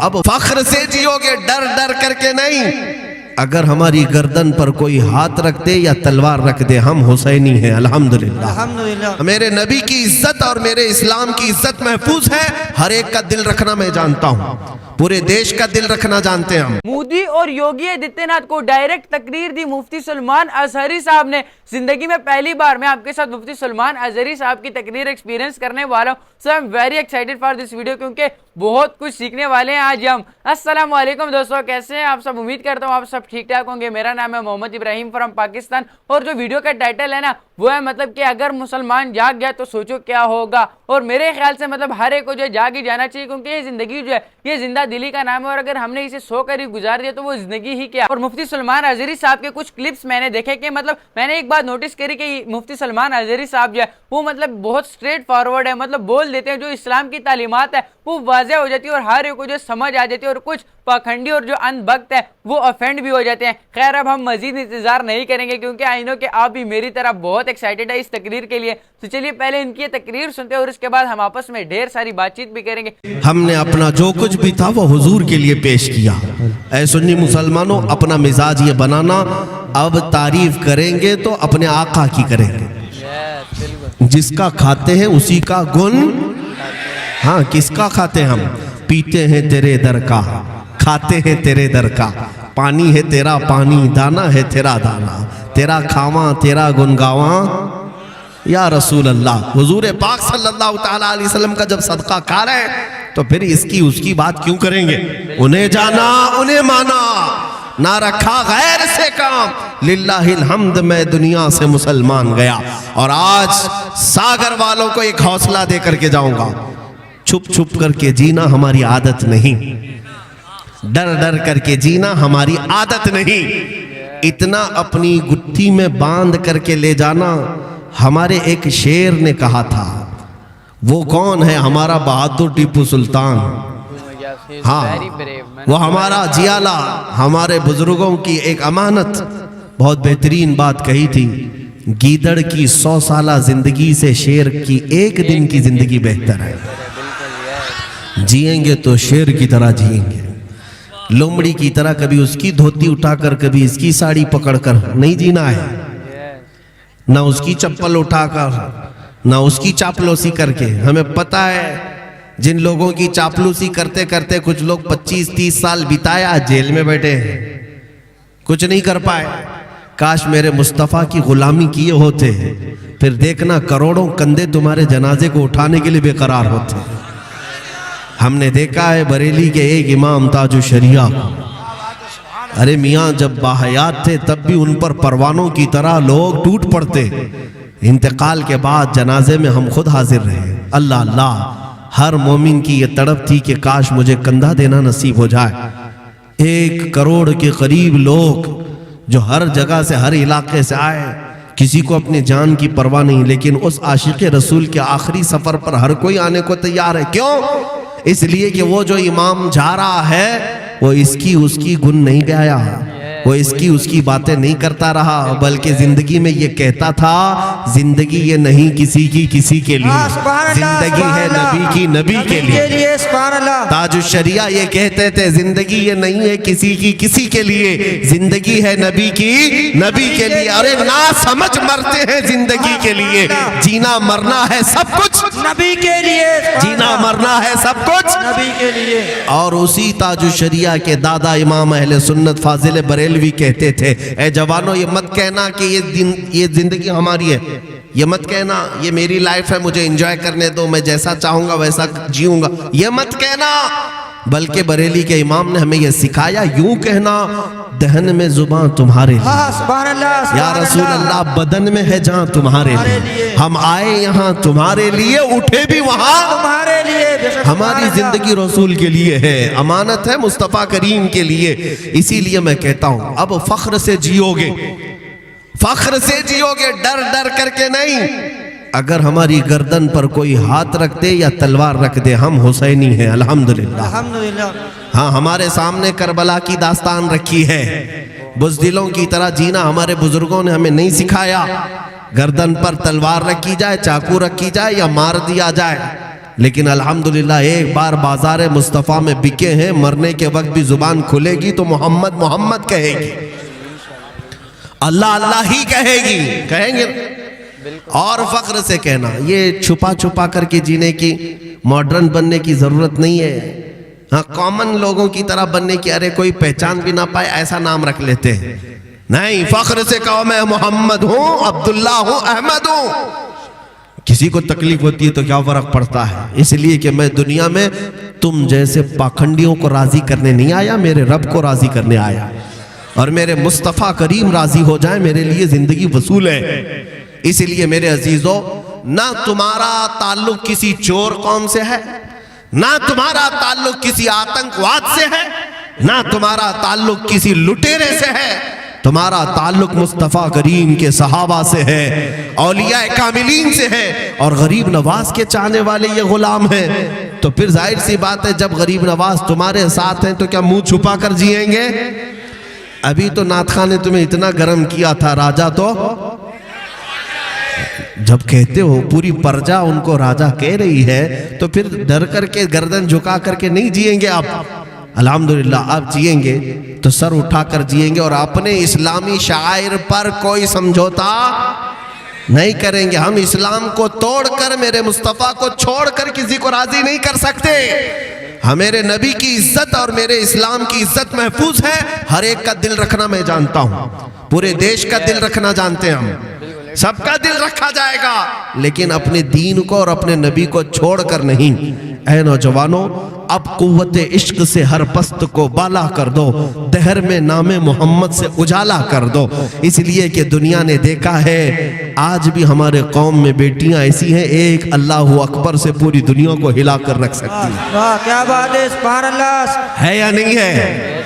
اب فخر سے جیو گے، ڈر ڈر کر کے نہیں۔ اگر ہماری گردن پر کوئی ہاتھ رکھ دے یا تلوار رکھ دے، ہم حسینی ہیں الحمدللہ۔ میرے نبی کی عزت اور میرے اسلام کی عزت محفوظ ہے۔ ہر ایک کا دل رکھنا میں جانتا ہوں، پورے دیش کا دل رکھنا جانتے ہیں ہم۔ مودی اور یوگی آدتیہ ناتھ کو ڈائریکٹ تقریر دی مفتی سلمان اظہری صاحب نے۔ زندگی میں پہلی بار میں آپ کے ساتھ مفتی سلمان اظہری صاحب کی تقریر ایکسپیرینس کرنے والا ہوں۔ So I'm very excited for this video کیونکہ بہت کچھ سیکھنے والے ہیں آج ہم۔ السلام علیکم دوستوں، کیسے ہیں آپ سب؟ امید کرتا ہوں آپ سب ٹھیک ٹھاک ہوں گے۔ میرا نام ہے محمد ابراہیم فرام پاکستان، اور جو ویڈیو کا ٹائٹل ہے نا وہ ہے مطلب کہ اگر مسلمان جاگ گیا تو سوچو کیا ہوگا۔ اور میرے خیال سے مطلب ہر ایک کو جو جاگ ہی جانا چاہیے، کیونکہ یہ زندگی جو ہے یہ زندہ دلی کا نام ہے، اور اگر ہم نے اسے 100 قریب گزار دیا تو وہ زندگی ہی کیا۔ اور مفتی سلمان اظہری صاحب کے کچھ کلپس میں نے دیکھے کہ مطلب میں نے ایک بات نوٹس کری کہ مفتی سلمان اظہری صاحب جو ہے وہ مطلب بہت اسٹریٹ فارورڈ ہے، مطلب بول دیتے ہیں جو اسلام کی تعلیمات ہے وہ واضح ہو جاتی ہے اور ہر ایک کو جو سمجھ آ جاتی ہے، اور کچھ پاکھنڈی اور جو اندھ بھگت ہے وہ افینڈ بھی ہو جاتے ہیں۔ خیر اب ہم مزید انتظار نہیں کریں گے کیونکہ آئی نو کہ آپ بھی میری طرح بہت ایکسائٹیڈ ہے اس تقریر کے لیے۔ تو چلیے پہلے ان کی تقریر سنتے ہیں اور اس کے بعد ہم آپس میں ڈھیر ساری بات چیت بھی کریں گے۔ ہم نے اپنا جو کچھ بھی تھا وہ حضور کے لیے پیش کیا۔ اے سنی مسلمانوں، اپنا مزاج یہ بنانا، اب تعریف کریں گے تو اپنے آقا کی کریں گے۔ جس کا کھاتے ہیں اسی کا گن، ہاں کس کا کھاتے ہم؟ پیتے ہیں تیرے در کا، کھاتے ہیں تیرے در کا، پانی ہے تیرا پانی، دانا ہے تیرا دانا، تیرا کھاواں تیرا گنگاواں یا رسول اللہ۔ حضور پاک صلی اللہ تعالیٰ علیہ وسلم کا جب صدقہ کھا رہے ہیں تو پھر اس کی بات کیوں کریں گے؟ انہیں جانا انہیں مانا، نہ رکھا غیر سے کام، للہ الحمد میں دنیا سے مسلمان گیا۔ اور آج ساگر والوں کو ایک حوصلہ دے کر کے جاؤں گا، چھپ چھپ کر کے جینا ہماری عادت نہیں، ڈر ڈر کر کے جینا ہماری عادت نہیں، اتنا اپنی گٹھی میں باندھ کر کے لے جانا۔ ہمارے ایک شیر نے کہا تھا، وہ کون ہے؟ ہمارا بہادر ٹیپو سلطان، ہاں وہ ہمارا جیالہ، ہمارے بزرگوں کی ایک امانت۔ بہت بہترین بات کہی تھی، گیدڑ کی 100 سالہ زندگی سے شیر کی ایک دن کی زندگی بہتر ہے۔ جیئیں گے تو شیر کی طرح جیئیں گے، لومڑی کی طرح کبھی اس کی دھوتی اٹھا کر کبھی اس کی ساڑی پکڑ کر نہیں جینا ہے، نہ اس کی چپل اٹھا کر نہ اس کی چاپلوسی کر کے۔ ہمیں پتہ ہے جن لوگوں کی چاپلوسی کرتے کرتے کچھ لوگ 25-30 سال بتایا جیل میں بیٹھے ہیں، کچھ نہیں کر پائے۔ کاش میرے مصطفیٰ کی غلامی کیے ہوتے، پھر دیکھنا کروڑوں کندھے تمہارے جنازے کو اٹھانے کے لیے بے قرار ہوتے۔ ہم نے دیکھا ہے بریلی کے ایک امام تاج الشریعہ، ارے میاں جب باحیات تھے تب بھی ان پر پروانوں کی طرح لوگ ٹوٹ پڑتے، انتقال کے بعد جنازے میں ہم خود حاضر رہے۔ اللہ اللہ، ہر مومن کی یہ تڑپ تھی کہ کاش مجھے کندھا دینا نصیب ہو جائے۔ 1 کروڑ کے قریب لوگ جو ہر جگہ سے ہر علاقے سے آئے، کسی کو اپنی جان کی پرواہ نہیں، لیکن اس عاشق رسول کے آخری سفر پر ہر کوئی آنے کو تیار ہے۔ کیوں؟ اس لیے کہ وہ جو امام جا رہا ہے وہ اس کی گن نہیں گایا، وہ اس کی باتیں نہیں کرتا رہا، بلکہ زندگی میں یہ کہتا تھا، زندگی یہ نہیں کسی کی کسی کے لیے، زندگی ہے نبی کی نبی کے لیے۔ تاج الشریعہ یہ کہتے تھے، زندگی یہ نہیں ہے کسی کی کسی کے لیے، زندگی ہے نبی کی نبی کے لیے۔ ارے نا سمجھ مرتے ہیں زندگی کے لیے، جینا مرنا ہے سب کچھ نبی کے لیے، جینا مرنا ہے سب کچھ نبی کے لیے۔ اور اسی تاج الشریعہ کے دادا امام اہل سنت فاضل بریلوی کہتے تھے، اے جوانوں یہ مت کہنا کہ یہ زندگی ہماری ہے، یہ مت کہنا یہ میری لائف ہے، مجھے انجوائے کرنے دو، میں جیسا چاہوں گا ویسا جیوں گا، یہ مت کہنا۔ بلکہ بریلی کے امام نے ہمیں یہ سکھایا، یوں کہنا، دہن میں زباں تمہارے لیے، سبحان اللہ، یا رسول اللہ بدن میں ہے جہاں تمہارے لیے، ہم آئے یہاں تمہارے لیے، اٹھے بھی وہاں تمہارے لیے۔ ہماری زندگی رسول کے لیے ہے، امانت ہے مصطفیٰ کریم کے لیے۔ اسی لیے میں کہتا ہوں اب فخر سے جیو گے، فخر سے جیو گے، ڈر ڈر کر کے نہیں۔ اگر ہماری گردن پر کوئی ہاتھ رکھ دے یا تلوار رکھ دے، ہم حسینی ہیں الحمدللہ۔ الحمدللہ۔ ہاں ہمارے سامنے کربلا کی داستان رکھی ہے، بزدلوں کی طرح جینا ہمارے بزرگوں نے ہمیں نہیں سکھایا۔ گردن پر تلوار رکھی جائے، چاقو رکھی جائے یا مار دیا جائے، لیکن الحمدللہ ایک بار بازار مصطفیٰ میں بکے ہیں، مرنے کے وقت بھی زبان کھلے گی تو محمد محمد کہے گی، اللہ اللہ ہی کہے گی، کہیں گے اور فخر سے کہنا۔ یہ چھپا چھپا کر کے جینے کی، ماڈرن بننے کی ضرورت نہیں ہے۔ ہاں کامن لوگوں کی طرح بننے کی، ارے کوئی پہچان بھی نہ پائے ایسا نام رکھ لیتے ہیں، نہیں، فخر سے کہو میں محمد ہوں، عبداللہ ہوں، احمد ہوں۔ کسی کو تکلیف ہوتی ہے تو کیا فرق پڑتا ہے؟ اس لیے کہ میں دنیا میں تم جیسے پاکھنڈیوں کو راضی کرنے نہیں آیا، میرے رب کو راضی کرنے آیا، اور میرے مصطفیٰ کریم راضی ہو جائیں میرے لیے زندگی وصول ہے۔ اس لیے میرے عزیزو، نہ تمہارا تعلق کسی چور قوم سے ہے، نہ تمہارا تعلق کسی آتنکواد سے ہے، نہ تمہارا تعلق کسی لٹیرے سے ہے، تمہارا تعلق مصطفیٰ کریم کے صحابہ سے ہے، اولیاء کاملین سے ہے، اور غریب نواز کے چاہنے والے یہ غلام ہیں۔ تو پھر ظاہر سی بات ہے جب غریب نواز تمہارے ساتھ ہیں تو کیا منہ چھپا کر جیئیں گے؟ ابھی تو نعت خواں نے تمہیں اتنا گرم کیا تھا، راجہ تو جب کہتے ہو پوری پرجا ان کو راجہ کہہ رہی ہے تو پھر ڈر کر کے گردن جھکا کر کے نہیں جیئیں گے آپ۔ الحمدللہ آپ جیئیں گے تو سر اٹھا کر جیئیں گے، اور اپنے اسلامی شعائر پر کوئی سمجھوتا نہیں کریں گے۔ ہم اسلام کو توڑ کر، میرے مصطفیٰ کو چھوڑ کر کسی کو راضی نہیں کر سکتے۔ ہم میرے نبی کی عزت اور میرے اسلام کی عزت محفوظ ہے۔ ہر ایک کا دل رکھنا میں جانتا ہوں، پورے دیش کا دل رکھنا جانتے ہیں ہم، سب کا دل رکھا جائے گا، لیکن اپنے دین کو اور اپنے نبی کو چھوڑ کر نہیں۔ اے نوجوانوں، اب قوت عشق سے ہر پست کو بالا کر دو، دہر میں نام محمد سے اجالا کر دو۔ اس لیے کہ دنیا نے دیکھا ہے آج بھی ہمارے قوم میں بیٹیاں ایسی ہیں، ایک اللہ اکبر سے پوری دنیا کو ہلا کر رکھ سکتی ہیں۔ واہ کیا بات ہے، سبحان اللہ، ہے یا نہیں ہے؟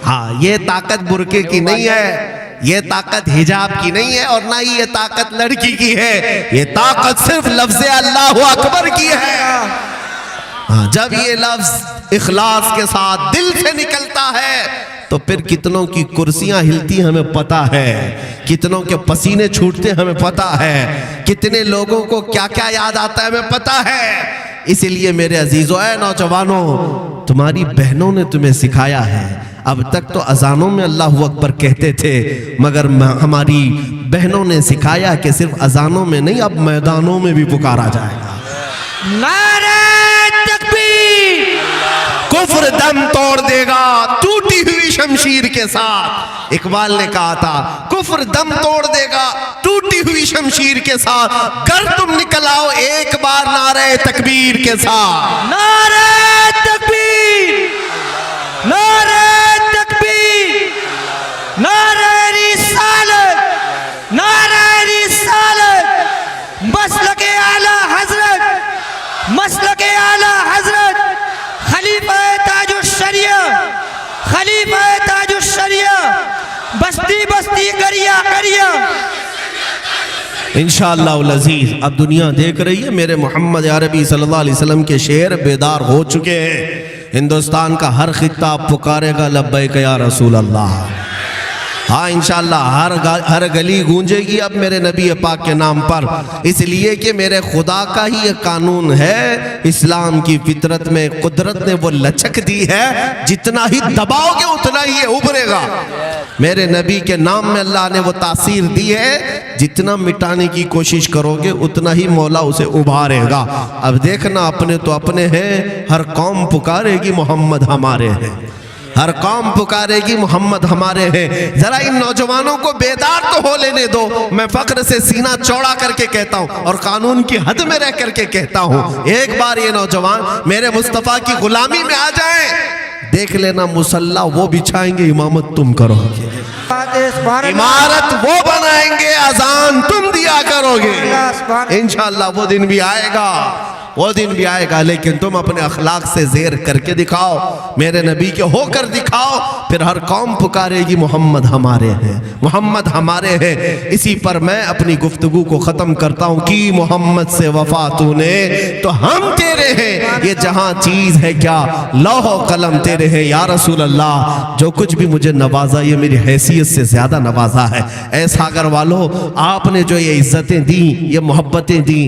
ہاں، یہ طاقت برقعے کی نہیں ہے، یہ طاقت حجاب کی نہیں ہے، اور نہ ہی یہ طاقت لڑکی کی ہے، یہ طاقت صرف لفظ اللہ اکبر کی ہے۔ جب یہ لفظ اخلاص کے ساتھ دل سے نکلتا ہے تو پھر کتنوں کی کرسیاں ہلتی ہمیں پتا ہے، کتنوں کے پسینے چھوٹتے ہمیں پتا ہے، کتنے لوگوں کو کیا کیا یاد آتا ہے ہمیں پتا ہے۔ اس لیے میرے عزیزو، اے نوجوانوں، تمہاری بہنوں نے تمہیں سکھایا ہے۔ اب تک تو اذانوں میں اللہ اکبر کہتے تھے، مگر ہماری بہنوں نے سکھایا کہ صرف اذانوں میں نہیں، اب میدانوں میں بھی پکارا جائے گا۔ نعرہ تکبیر، کفر دم توڑ دے گا ٹوٹی ہوئی شمشیر کے ساتھ۔ اقبال نے کہا تھا کفر دم توڑ دے گا ٹوٹی ہوئی شمشیر کے ساتھ، گر تم نکل آؤ ایک بار نعرہ تکبیر کے ساتھ۔ نعرہ تکبیر، نعرہ تکبیر، نعرہ رسالت، نعرہ رسالت، مسلک اعلیٰ حضرت، مسلک اعلیٰ حضرت، خلیفہ تاج الشریعہ، خلیفہ تاج الشریعہ، بستی بستی گریا گریا۔ انشاءاللہ العزیز اب دنیا دیکھ رہی ہے، میرے محمد عربی صلی اللہ علیہ وسلم کے شعر بیدار ہو چکے ہیں۔ ہندوستان کا ہر خطہ پکارے گا لبیک یا رسول اللہ۔ ہاں انشاءاللہ ہر گلی گونجے گی اب میرے نبی پاک کے نام پر، اس لیے کہ میرے خدا کا ہی یہ قانون ہے۔ اسلام کی فطرت میں قدرت نے وہ لچک دی ہے، جتنا ہی دباؤ گے اتنا ہی یہ ابھرے گا۔ میرے نبی کے نام میں اللہ نے وہ تاثیر دی ہے، جتنا مٹانے کی کوشش کرو گے اتنا ہی مولا اسے ابھارے گا۔ اب دیکھنا اپنے تو اپنے ہیں، ہر قوم پکارے گی محمد ہمارے ہیں، ہر قوم پکارے گی محمد ہمارے ہیں۔ ذرا ان نوجوانوں کو بیدار تو ہو لینے دو۔ میں فخر سے سینہ چوڑا کر کے کہتا ہوں اور قانون کی حد میں رہ کر کے کہتا ہوں، ایک بار یہ نوجوان میرے مصطفیٰ کی غلامی میں آ جائیں، دیکھ لینا مسلح وہ بچھائیں گے، امامت تم کرو گے، عمارت وہ بنائیں گے، اذان تم دیا کرو گے۔ انشاءاللہ وہ دن بھی آئے گا، وہ دن بھی آئے گا، لیکن تم اپنے اخلاق سے زیر کر کے دکھاؤ، میرے نبی کے ہو کر دکھاؤ، پھر ہر قوم پکارے گی محمد ہمارے ہیں، محمد ہمارے ہیں۔ اسی پر میں اپنی گفتگو کو ختم کرتا ہوں، کی محمد سے وفا تو نے تو ہم تیرے ہیں، یہ جہاں چیز ہے کیا لوح و قلم تیرے ہیں یا رسول اللہ۔ جو کچھ بھی مجھے نوازا یہ میری حیثیت سے زیادہ نوازا ہے۔ اے ساگر والو، آپ نے جو یہ عزتیں دیں، یہ محبتیں دیں،